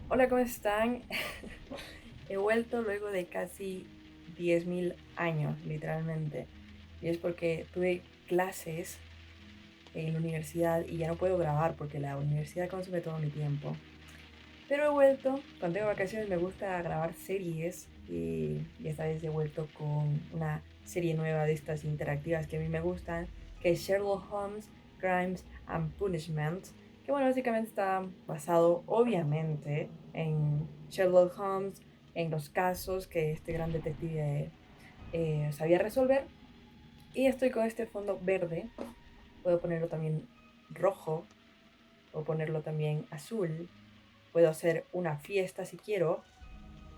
Hola, ¿cómo están? He vuelto luego de casi 10.000 años, literalmente. Y es porque tuve clases en la universidad y ya no puedo grabar porque la universidad consume todo mi tiempo. Pero he vuelto, cuando tengo vacaciones me gusta grabar series y esta vez he vuelto con una serie nueva de estas interactivas que a mí me gustan, que es Sherlock Holmes, Crimes and Punishment, que bueno, básicamente está basado obviamente en Sherlock Holmes, en los casos que este gran detective sabía resolver. Y estoy con este fondo verde, puedo ponerlo también rojo, puedo ponerlo también azul, puedo hacer una fiesta si quiero,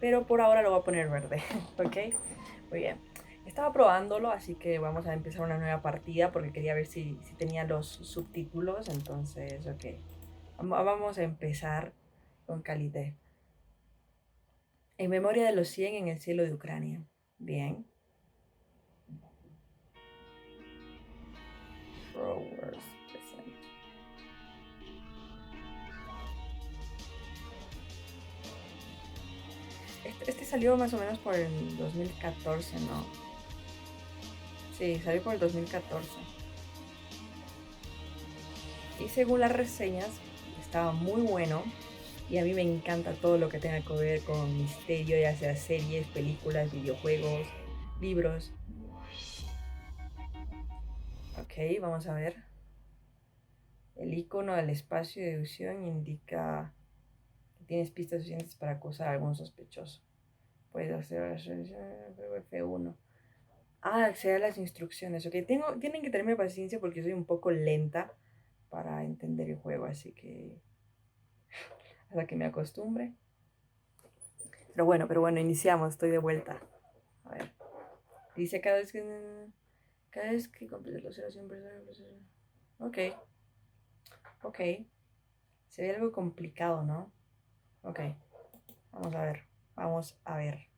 pero por ahora lo voy a poner verde, ¿ok? Muy bien. Estaba probándolo, así que vamos a empezar una nueva partida porque quería ver si tenía los subtítulos, entonces, ok. Vamos a empezar con Calité. En memoria de los 100 en el cielo de Ucrania. Bien. Throwers present. Este salió más o menos por el 2014, ¿no? Sí, salió por el 2014. Y según las reseñas, estaba muy bueno. Y a mí me encanta todo lo que tenga que ver con misterio, ya sea series, películas, videojuegos, libros. Ok, vamos a ver. El icono del espacio de deducción indica que tienes pistas suficientes para acusar a algún sospechoso. Puedes hacer F1. Ah, acceder a las instrucciones. Ok, tienen que tenerme paciencia porque soy un poco lenta para entender el juego, así que hasta que me acostumbre. Pero bueno, iniciamos, estoy de vuelta. A ver. Dice cada vez que completas la observación personal. Ok, ok. Se ve algo complicado, ¿no? Ok, vamos a ver. Vamos a ver.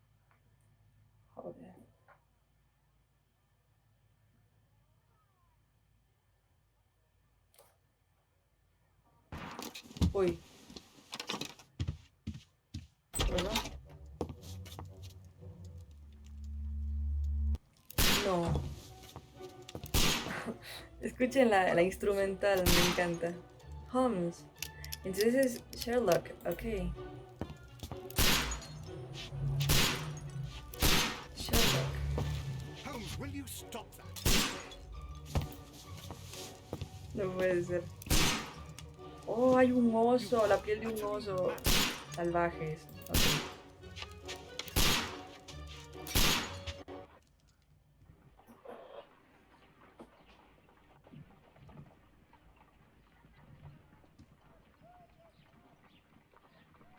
Joder. Uy, ¿qué pasó? No. Escuchen la instrumental, me encanta. Holmes. Entonces es Sherlock, ok. Sherlock. Holmes, will you stop that? No puede ser. Oh, hay un You oso, la are piel de un utterly oso. mad. Salvajes. Ok.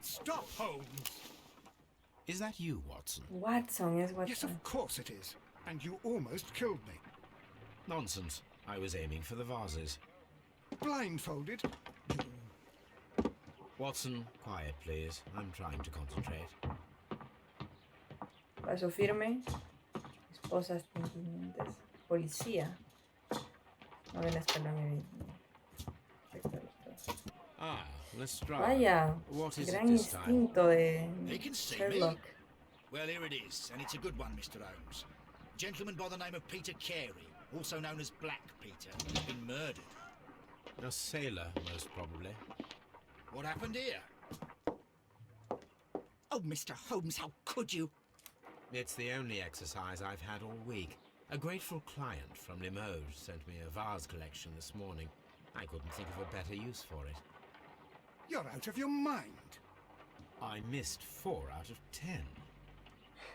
Stop, Holmes! Is that you, Watson? Watson es Yes, Watson. of course it is. And you almost killed me. Nonsense. I was aiming for the vases. Blindfolded? Watson, quiet, please. I'm trying to concentrate. Paso firme. Esposas tintintes. Policía. Novena escalón. Ah, Lestrade. Vaya, What is it gran this time? instinto de He can see me. Sherlock. Well, here it is, and it's a good one, Mr. Holmes. A gentleman by the name of Peter Carey, also known as Black Peter, has been murdered. A sailor, most probably. What happened here? Oh, Mr. Holmes, how could you? It's the only exercise I've had all week. A grateful client from Limoges sent me a vase collection this morning. I couldn't think of a better use for it. You're out of your mind. I missed 4 out of 10.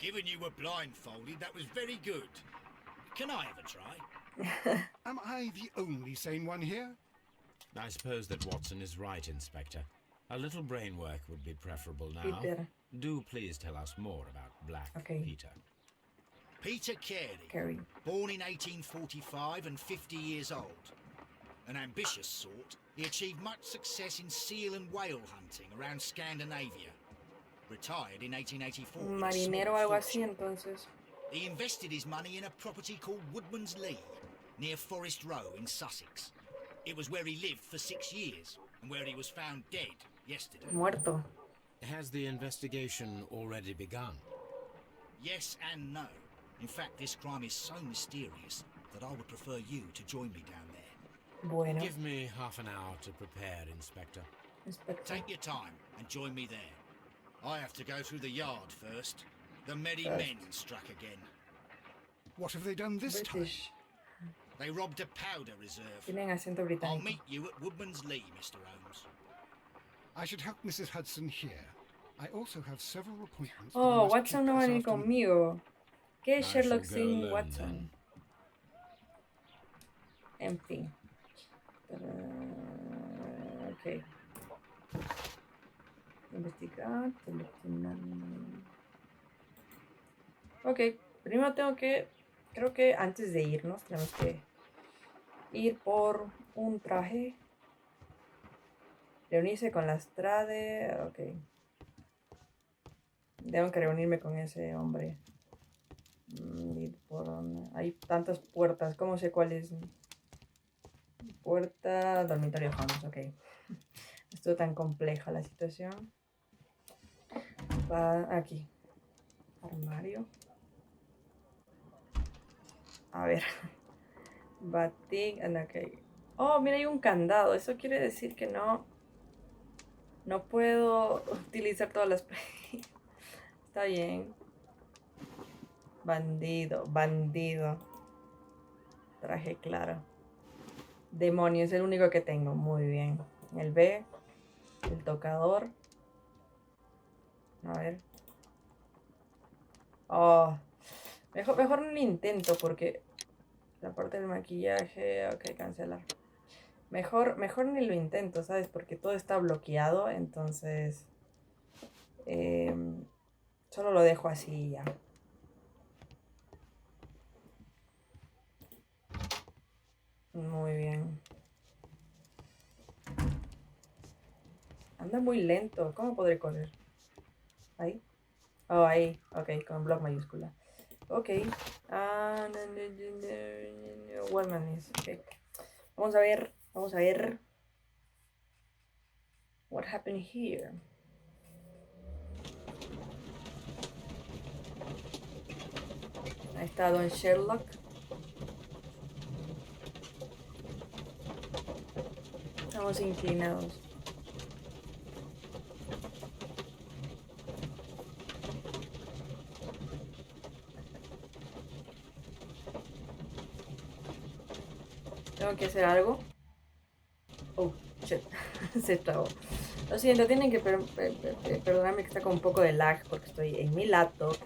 Given you were blindfolded, that was very good. Can I have a try? Am I the only sane one here? I suppose that Watson is right, Inspector. A little brain work would be preferable now. Peter. Do please tell us more about Black Okay. Peter. Peter Carey, Carey. born in 1845 and 50 years old. An ambitious sort, he achieved much success in seal and whale hunting around Scandinavia. Retired in 1884. Un with a small marinero o algo así, fortune. entonces. He invested his money in a property called Woodman's Lee, near Forest Row in Sussex. It was where he lived for 6 years, and where he was found dead yesterday. Muerto. Has the investigation already begun? Yes and no. In fact, this crime is so mysterious that I would prefer you to join me down there. Bueno, Give me half an hour to prepare, Inspector. inspector. Take your time and join me there. I have to go through the yard first. The Medi First. men struck again. What have they done this time? British. They robbed a powder reserve. Tienen acento I'll británico. meet you at Woodman's Lee, Mr. Holmes. I should help Mrs. Hudson here. I also have several appointments. that I Oh, must Watson keep no va a this venir afternoon. conmigo. ¿Qué es I Sherlock shall go sin alone, Watson? En fin. Ok. Investigar, seleccionar. Ok, primero tengo que, creo que antes de irnos, tenemos que ir por un traje. Reunirse con las trade. Ok. Tengo que reunirme con ese hombre. Ir por hay tantas puertas. ¿Cómo sé cuál es? Puerta, dormitorio Holmes. Ok. Esto tan compleja la situación. Va aquí. Armario. A ver. Batik. Ok. Oh, mira, hay un candado. Eso quiere decir que no puedo utilizar todas las... Está bien. Bandido, bandido. Traje claro. Demonio, es el único que tengo. Muy bien. El B. El tocador. A ver. Oh. Mejor no lo intento porque la parte del maquillaje. Ok, cancelar. Mejor ni lo intento, ¿sabes? Porque todo está bloqueado. Entonces. Solo lo dejo así y ya. Muy bien. Anda muy lento. ¿Cómo podré correr? Ahí. Oh, ahí. Ok, con bloc mayúscula. Ok. One man is. Ok. Vamos a ver. Vamos a ver. What happened here? Ahí está Don Sherlock. Estamos inclinados. Tengo que hacer algo. Oh, shit. Se trabó. Lo siento, tienen que perdonarme que está con un poco de lag porque estoy en mi laptop.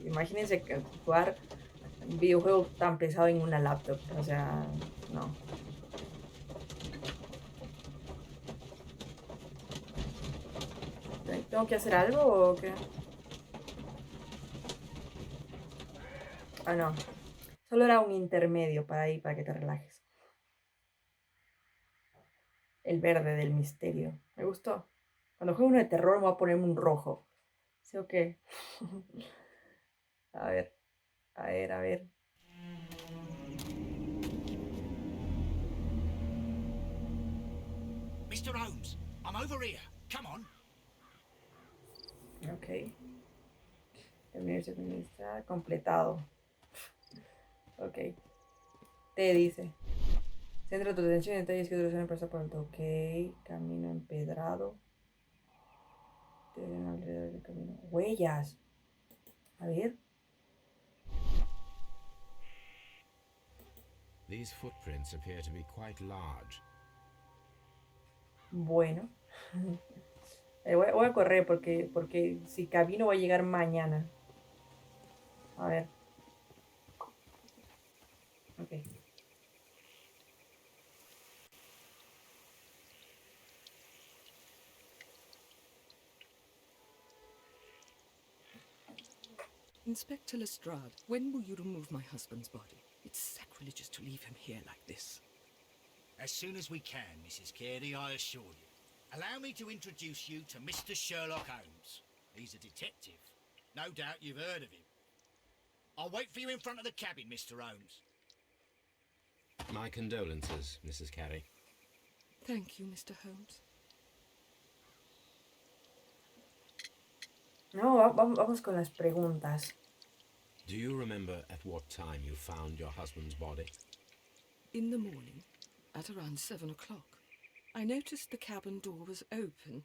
Imagínense que jugar un videojuego tan pesado en una laptop. O sea, no. ¿Tengo que hacer algo o qué? Ah, no. Solo era un intermedio para ahí, para que te relajes. El verde del misterio. Me gustó. Cuando juego uno de terror me voy a ponerme un rojo. ¿Sí o qué? A ver. A ver, a ver. Mr. Holmes, I'm over here. Come on. Ok. Terminarse de administrar. Completado. Ok. Te dice. Centra tu atención en detalles que duración el pasaporte. Ok. Camino empedrado. Terreno alrededor del camino. Huellas. A ver. These footprints appear to be quite large. Bueno. Voy a correr porque si camino voy a llegar mañana. A ver. Ok. Inspector Lestrade, when will you remove my husband's body? It's sacrilegious to leave him here like this. As soon as we can, Mrs. Carey, I assure you. Allow me to introduce you to Mr. Sherlock Holmes. He's a detective. No doubt you've heard of him. I'll wait for you in front of the cabin, Mr. Holmes. My condolences, Mrs. Carey. Thank you, Mr. Holmes. No, vamos con las preguntas. Do you remember at what time you found your husband's body? In the morning, at around 7 o'clock, I noticed the cabin door was open,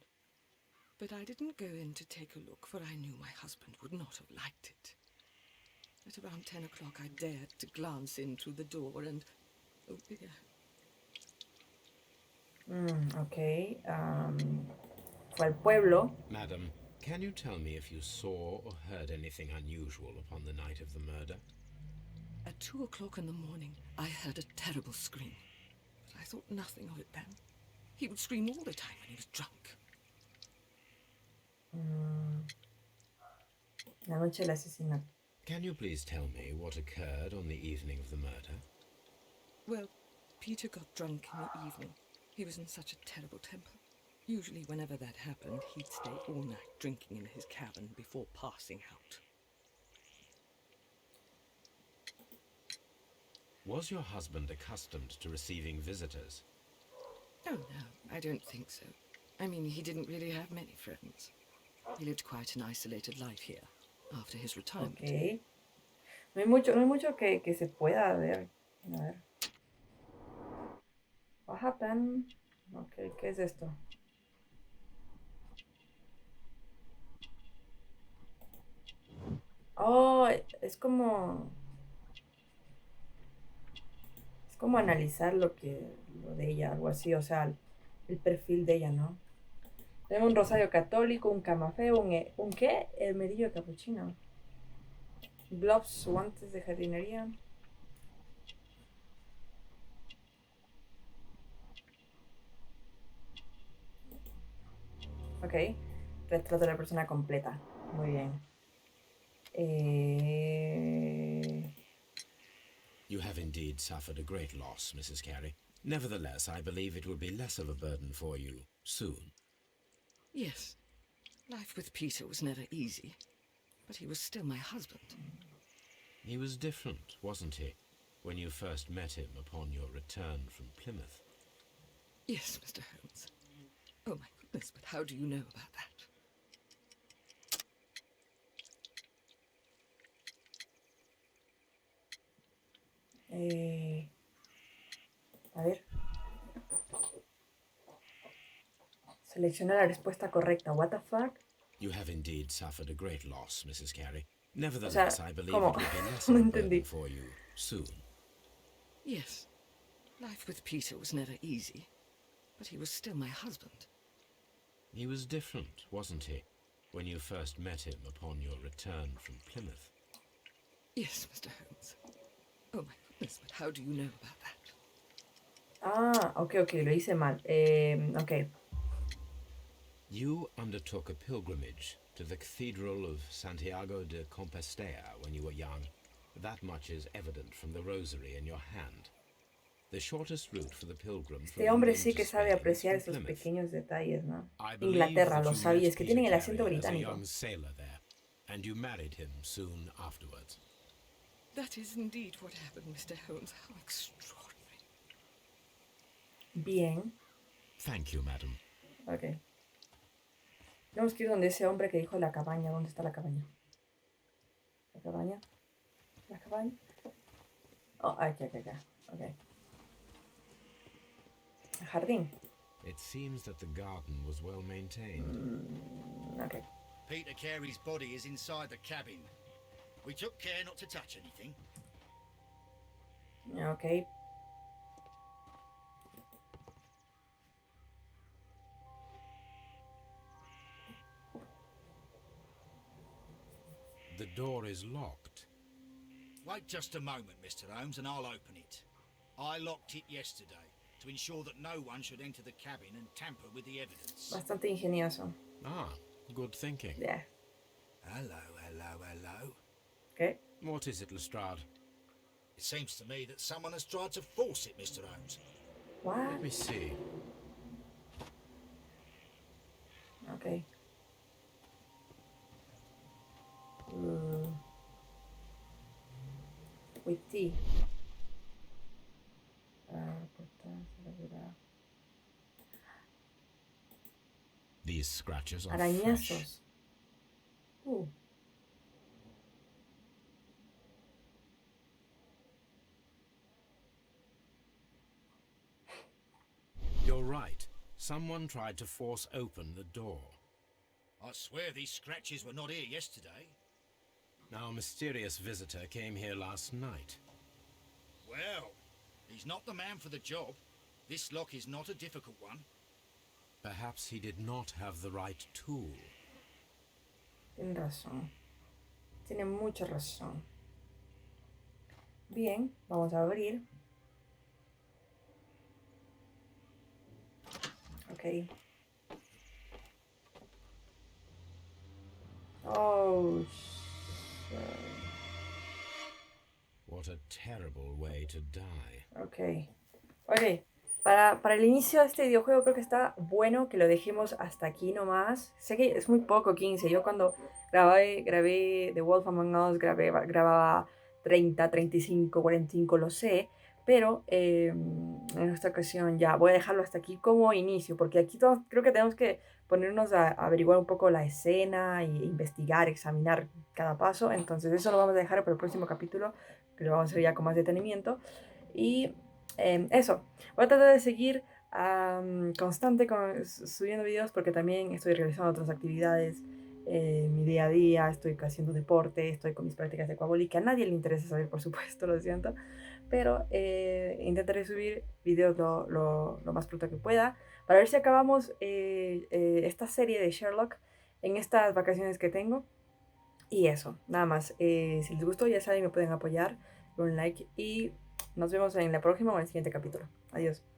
but I didn't go in to take a look, for I knew my husband would not have liked it. At around 10 o'clock, I dared to glance in through the door and... oh dear. Ok. Fue al pueblo. Madam, can you tell me if you saw or heard anything unusual upon the night of the murder? At 2 o'clock in the morning, I heard a terrible scream, but I thought nothing of it then. He would scream all the time when he was drunk. La noche del asesinato. Can you please tell me what occurred on the evening of the murder? Well, Peter got drunk in the evening. He was in such a terrible temper. Usually whenever that happened, he'd stay all night drinking in his cabin before passing out. Was your husband accustomed to receiving visitors? Oh, no, I don't think so. I mean, he didn't really have many friends. He lived quite an isolated life here, after his retirement. Ok. No hay mucho que se pueda ver. A ver. What happened? Ok, ¿qué es esto? Oh, es como... Es como analizar lo de ella, algo así, o sea, el perfil de ella, ¿no? Tenemos un rosario católico, un camafeo, ¿un qué? El medillo de capuchino. Gloves, guantes de jardinería. Ok. Retrato de la persona completa. Muy bien. You have indeed suffered a great loss, Mrs. Carey. Nevertheless, I believe it will be less of a burden for you soon. Yes, life with Peter was never easy, but he was still my husband. He was different, wasn't he, when you first met him upon your return from Plymouth? Yes, Mr. Holmes. Oh, my goodness, but how do you know about that? A ver. Selecciona la respuesta correcta. What the fuck? You have indeed suffered a great loss, Mrs. Carey. Nevertheless, I believe ¿cómo? it will be less No of a entendí. burden for you soon. Yes, life with Peter was never easy, but he was still my husband. He was different, wasn't he, when you first met him upon your return from Plymouth? Yes, Mr. Holmes. Oh, my goodness, but how do you know about that? Ah, ok, lo hice mal. Ok. You undertook a pilgrimage to the Cathedral of Santiago de Compostela when you were young. That much is evident from the rosary in your hand. The shortest route for the pilgrim from Este hombre England sí to que sabe Spain is apreciar from esos Plymouth. pequeños detalles, ¿no? I believe Inglaterra, that lo you sabía. met Es que Peter tienen el acento Carey as a británico. young sailor there, and you married him soon afterwards. That is indeed what happened, Mr. Holmes. How extraordinary. Bien. Thank you, madam. Ok. Tenemos que ir donde ese hombre que dijo la cabaña. ¿Dónde está la cabaña? ¿La cabaña? ¿La cabaña? Oh, aquí. Ok. El jardín. It seems that the garden was well maintained. Ok. Peter Carey's body is inside the cabin. We took care not to touch anything. Ok. The door is locked. Wait just a moment, Mr. Holmes, and I'll open it. I locked it yesterday to ensure that no one should enter the cabin and tamper with the evidence. Bastante ingenioso. Ah, good thinking. Yeah. Hello. Ok. What is it, Lestrade? It seems to me that someone has tried to force it, Mr. Holmes. What? Let me see. Ok. With tea. These scratches are fresh. Arañazos. Someone tried to force open the door. I swear these scratches were not here yesterday. Our mysterious visitor came here last night. Well, he's not the man for the job. This lock is not a difficult one. Perhaps he did not have the right tool. Tiene razón. Tiene mucha razón. Bien, vamos a abrir. Ok. Oh, shit. What a terrible way to die. Ok. Ok. Para el inicio de este videojuego creo que está bueno que lo dejemos hasta aquí nomás. Sé que es muy poco, 15. Yo cuando grabé The Wolf Among Us, grababa 30, 35, 45, lo sé. Pero en esta ocasión ya voy a dejarlo hasta aquí como inicio, porque aquí todos, creo que tenemos que ponernos a averiguar un poco la escena e investigar, examinar cada paso. Entonces eso lo vamos a dejar para el próximo capítulo, que lo vamos a hacer ya con más detenimiento. Y eso, voy a tratar de seguir constante subiendo videos, porque también estoy realizando otras actividades en mi día a día. Estoy haciendo deporte, estoy con mis prácticas de aquaboli, que a nadie le interesa saber, por supuesto, lo siento. Pero intentaré subir videos lo más pronto que pueda, para ver si acabamos esta serie de Sherlock en estas vacaciones que tengo. Y eso, nada más. Si les gustó, ya saben, me pueden apoyar con un like. Y nos vemos en la próxima o en el siguiente capítulo. Adiós.